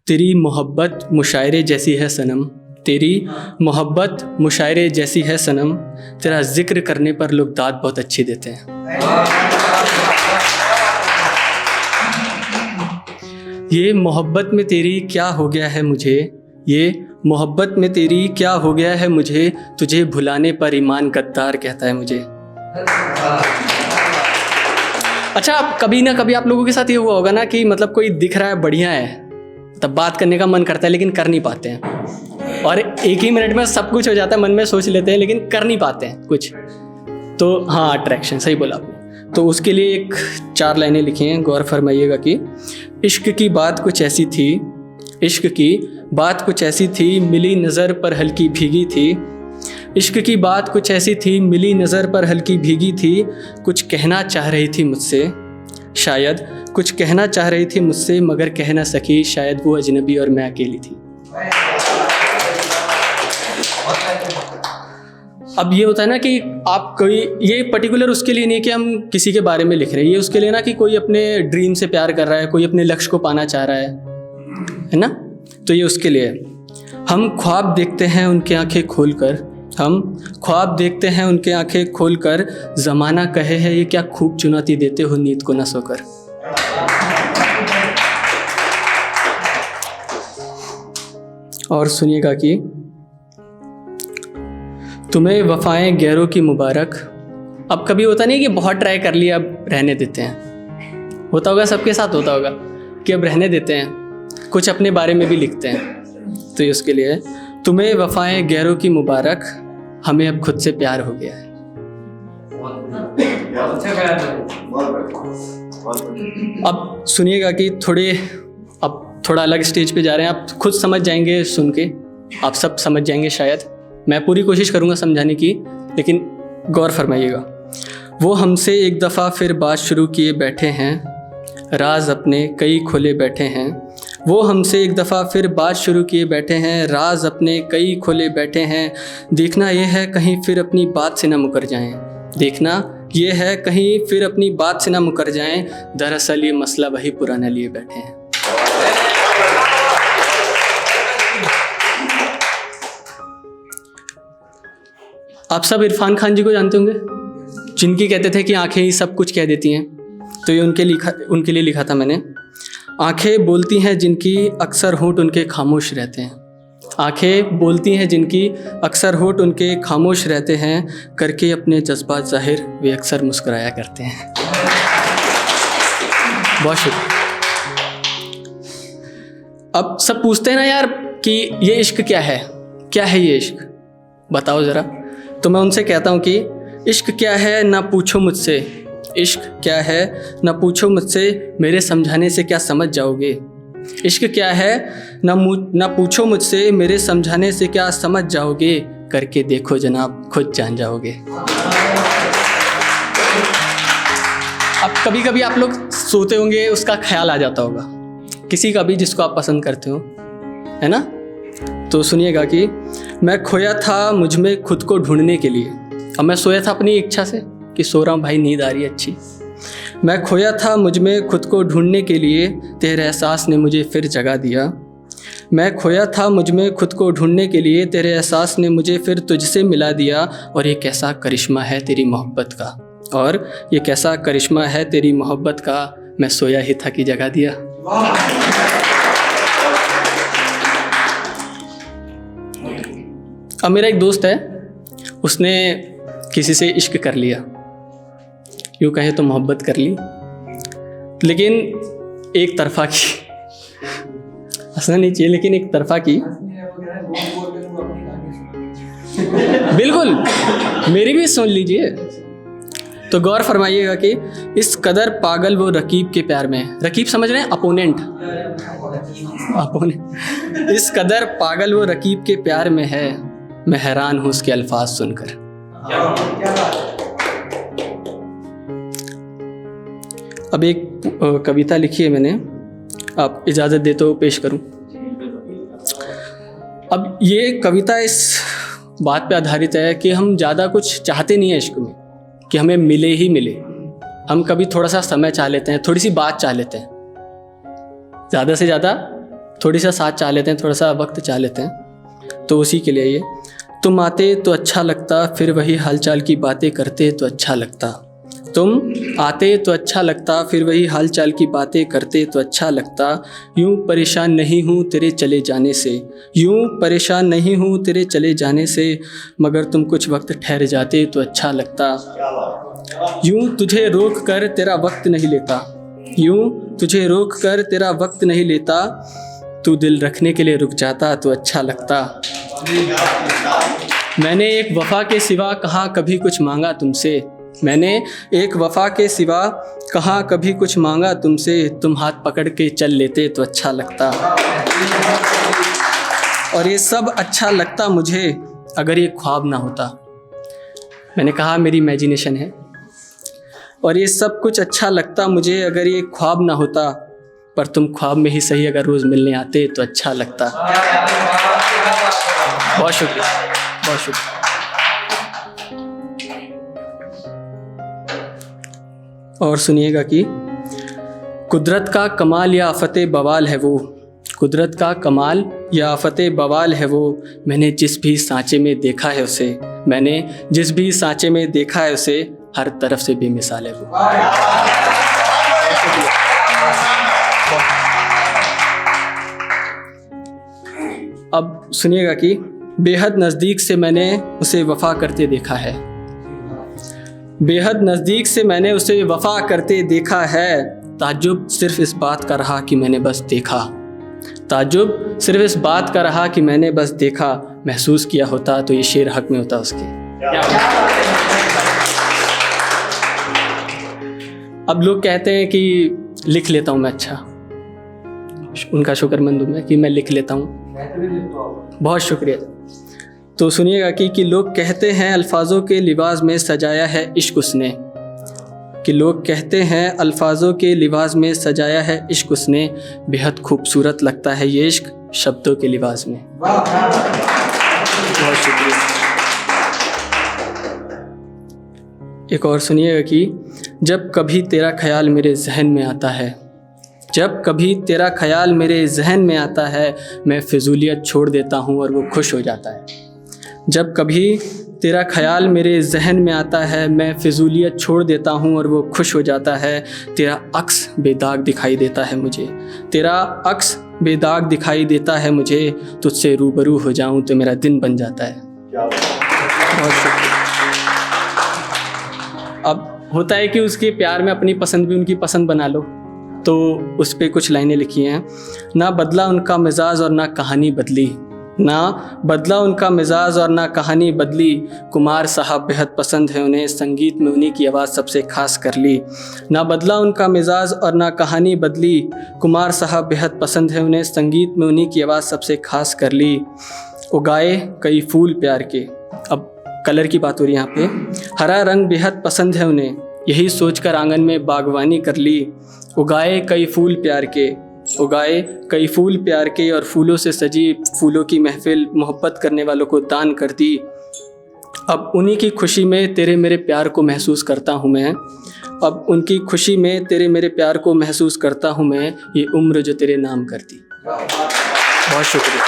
तेरी मोहब्बत मुशायरे जैसी है सनम, तेरी मोहब्बत मुशायरे जैसी है सनम, तेरा जिक्र करने पर लोग दाद बहुत अच्छी देते हैं। ये मोहब्बत में तेरी क्या हो गया है मुझे, ये मोहब्बत में तेरी क्या हो गया है मुझे, तुझे भुलाने पर ईमान गद्दार कहता है मुझे। अच्छा, कभी ना कभी आप लोगों के साथ ये हुआ होगा ना कि मतलब कोई दिख रहा है बढ़िया है, तब बात करने का मन करता है लेकिन कर नहीं पाते हैं, और एक ही मिनट में सब कुछ हो जाता है, मन में सोच लेते हैं लेकिन कर नहीं पाते हैं कुछ। तो हाँ, अट्रैक्शन, सही बोला आपने। तो उसके लिए एक 4 लाइनें लिखी हैं, गौर फरमाइएगा कि इश्क की बात कुछ ऐसी थी, इश्क की बात कुछ ऐसी थी, मिली नज़र पर हल्की भीगी थी। इश्क की बात कुछ ऐसी थी, मिली नज़र पर हल्की भीगी थी, कुछ कहना चाह रही थी मुझसे, शायद कुछ कहना चाह रही थी मुझसे, मगर कह ना सकी, शायद वो अजनबी और मैं अकेली थी। अब ये होता है ना कि आप कोई, ये पर्टिकुलर उसके लिए नहीं कि हम किसी के बारे में लिख रहे हैं, ये उसके लिए ना कि कोई अपने ड्रीम से प्यार कर रहा है, कोई अपने लक्ष्य को पाना चाह रहा है ना, तो ये उसके लिए है। हम ख्वाब देखते हैं उनकी आंखें खोलकर, हम ख्वाब देखते हैं उनके आंखें खोलकर, ज़माना कहे है ये क्या खूब चुनौती देते हो नींद को न सोकर। और सुनिएगा कि तुम्हें वफ़ाएं गैरों की मुबारक। अब कभी होता नहीं कि बहुत ट्राई कर लिया अब रहने देते हैं, होता होगा सबके साथ, होता होगा कि अब रहने देते हैं, कुछ अपने बारे में भी लिखते हैं। तो ये उसके लिए है, तुम्हें वफ़ाएं गैरों की मुबारक, हमें अब खुद से प्यार हो गया है। अब सुनिएगा कि अब थोड़ा अलग स्टेज पे जा रहे हैं, आप खुद समझ जाएंगे, सुन के आप सब समझ जाएंगे शायद। मैं पूरी कोशिश करूँगा समझाने की, लेकिन गौर फरमाइएगा। वो हमसे एक दफ़ा फिर बात शुरू किए बैठे हैं, राज अपने कई खोले बैठे हैं। वो हमसे एक दफ़ा फिर बात शुरू किए बैठे हैं, राज अपने कई खोले बैठे हैं। देखना ये है कहीं फिर अपनी बात से ना मुकर जाएं, देखना ये है कहीं फिर अपनी बात से ना मुकर जाएं, दरअसल ये मसला वही पुराना लिए बैठे हैं। आप सब इरफान खान जी को जानते होंगे, जिनकी कहते थे कि आंखें ही सब कुछ कह देती हैं। तो ये उनके लिए लिखा था मैंने। आंखें बोलती हैं जिनकी, अक्सर होंठ उनके खामोश रहते हैं। आंखें बोलती हैं जिनकी, अक्सर होंठ उनके खामोश रहते हैं, करके अपने जज्बात ज़ाहिर वे अक्सर मुस्कुराया करते हैं। बहुत शुक्रिया। अब सब पूछते हैं ना यार कि ये इश्क क्या है, क्या है ये इश्क, बताओ ज़रा। तो मैं उनसे कहता हूँ कि इश्क क्या है ना पूछो मुझसे, इश्क क्या है ना पूछो मुझसे, मेरे समझाने से क्या समझ जाओगे। इश्क क्या है ना पूछो मुझसे, मेरे समझाने से क्या समझ जाओगे, करके देखो जनाब खुद जान जाओगे। अब कभी कभी आप लोग सोते होंगे, उसका ख्याल आ जाता होगा किसी का भी जिसको आप पसंद करते हो, है ना। तो सुनिएगा कि मैं खोया था मुझ में खुद को ढूंढने के लिए। अब मैं सोया था अपनी इच्छा से कि सो रहा हूँ भाई, नींद आ रही है अच्छी। मैं खोया था मुझ में खुद को ढूंढने के लिए, तेरे एहसास ने मुझे फिर जगा दिया। मैं खोया था मुझ में खुद को ढूंढने के लिए, तेरे एहसास ने मुझे फिर तुझसे मिला दिया। और ये कैसा करिश्मा है तेरी मोहब्बत का, और ये कैसा करिश्मा है तेरी मोहब्बत का, मैं सोया ही था कि जगा दिया। अब मेरा एक दोस्त है, उसने किसी से इश्क कर लिया, यूँ कहे तो मोहब्बत कर ली, लेकिन एक तरफा की, हंसना नहीं चाहिए, लेकिन एक तरफा की। बिल्कुल, मेरी भी सुन लीजिए। तो गौर फरमाइएगा कि इस कदर पागल वो रकीब के प्यार में है। रकीब समझ रहे हैं, अपोनेंट। इस कदर पागल वो रकीब के प्यार में है, मैं हैरान हूँ उसके अल्फाज सुनकर। अब एक कविता लिखी है मैंने, आप इजाज़त दे तो पेश करूं। अब ये कविता इस बात पे आधारित है कि हम ज़्यादा कुछ चाहते नहीं है इश्क में, कि हमें मिले ही मिले। हम कभी थोड़ा सा समय चाह लेते हैं, थोड़ी सी बात चाह लेते हैं, ज़्यादा से ज़्यादा थोड़ी सा साथ चाह लेते हैं, थोड़ा सा वक्त चाह लेते हैं। तो उसी के लिए ये, तुम आते तो अच्छा लगता, फिर वही हालचाल की बातें करते तो अच्छा लगता। तुम आते तो अच्छा लगता, फिर वही हालचाल की बातें करते तो अच्छा लगता। यूं परेशान नहीं हूँ तेरे चले जाने से, यूं परेशान नहीं हूँ तेरे चले जाने से, मगर तुम कुछ वक्त ठहर जाते तो अच्छा लगता। यूं तुझे रोक कर तेरा वक्त नहीं लेता, यूं तुझे रोक कर तेरा वक्त नहीं लेता, तू दिल रखने के लिए रुक जाता तो अच्छा लगता। मैंने एक वफ़ा के सिवा कहाँ कभी कुछ मांगा तुमसे, मैंने एक वफ़ा के सिवा कहाँ कभी कुछ मांगा तुमसे, तुम हाथ पकड़ के चल लेते तो अच्छा लगता। और ये सब अच्छा लगता मुझे अगर ये ख्वाब ना होता। मैंने कहा मेरी इमेजिनेशन है। और ये सब कुछ अच्छा लगता मुझे अगर ये ख्वाब ना होता, पर तुम ख्वाब में ही सही अगर रोज़ मिलने आते तो अच्छा लगता। बहुत शुक्रिया, बहुत शुक्रिया। और सुनिएगा कि कुदरत का कमाल या आफते बवाल है वो, कुदरत का कमाल या आफते बवाल है वो, मैंने जिस भी सांचे में देखा है उसे, मैंने जिस भी सांचे में देखा है उसे, हर तरफ से बेमिसाल है वो। अब सुनिएगा कि बेहद नज़दीक से मैंने उसे वफ़ा करते देखा है, बेहद नज़दीक से मैंने उसे वफ़ा करते देखा है। ताज्जुब सिर्फ इस बात का रहा कि मैंने बस देखा, ताज्जुब सिर्फ इस बात का रहा कि मैंने बस देखा। महसूस किया होता तो ये शेर हक में होता उसके। अब लोग कहते हैं कि लिख लेता हूँ मैं, अच्छा उनका शुक्रमंद हूँ मैं कि मैं लिख लेता हूँ, बहुत शुक्रिया। तो सुनिएगा कि लोग कहते हैं अल्फाजों के लिबास में सजाया है इश्क उसने, कि लोग कहते हैं अल्फाजों के लिबास में सजाया है इश्क उसने, बेहद खूबसूरत लगता है ये इश्क शब्दों के लिबास में। बहुत शुक्रिया। एक और सुनिएगा कि जब कभी तेरा ख्याल मेरे जहन में आता है, जब कभी तेरा ख्याल मेरे जहन में आता है, मैं फिजूलियत छोड़ देता हूँ और वो खुश हो जाता है। जब कभी तेरा ख्याल मेरे जहन में आता है, मैं फिजूलियत छोड़ देता हूँ और वो खुश हो जाता है। तेरा अक्स बेदाग दिखाई देता है मुझे, तेरा अक्स बेदाग दिखाई देता है मुझे, तुझसे रूबरू हो जाऊँ तो मेरा दिन बन जाता है। बहुत शुक्रिया। अब होता है कि उसके प्यार में अपनी पसंद भी उनकी पसंद बना लो, तो उस पर कुछ लाइनें लिखी हैं। ना बदला उनका मिजाज और ना कहानी बदली, ना बदला उनका मिजाज और ना कहानी बदली, कुमार साहब बेहद पसंद है उन्हें, संगीत में उन्हीं की आवाज़ सबसे खास कर ली। ना बदला उनका मिजाज और ना कहानी बदली, कुमार साहब बेहद पसंद है उन्हें, संगीत में उन्हीं की आवाज़ सबसे खास कर ली। उगाए कई फूल प्यार के, अब कलर की बात हो रही है यहाँ पे, हरा रंग बेहद पसंद है उन्हें, यही सोचकर आंगन में बागवानी कर ली। उगाए कई फूल प्यार के, उगाए कई फूल प्यार के, और फूलों से सजी फूलों की महफिल मोहब्बत करने वालों को दान कर दी। अब उन्हीं की खुशी में तेरे मेरे प्यार को महसूस करता हूँ मैं, अब उनकी खुशी में तेरे मेरे प्यार को महसूस करता हूँ मैं, ये उम्र जो तेरे नाम करती। बहुत शुक्रिया।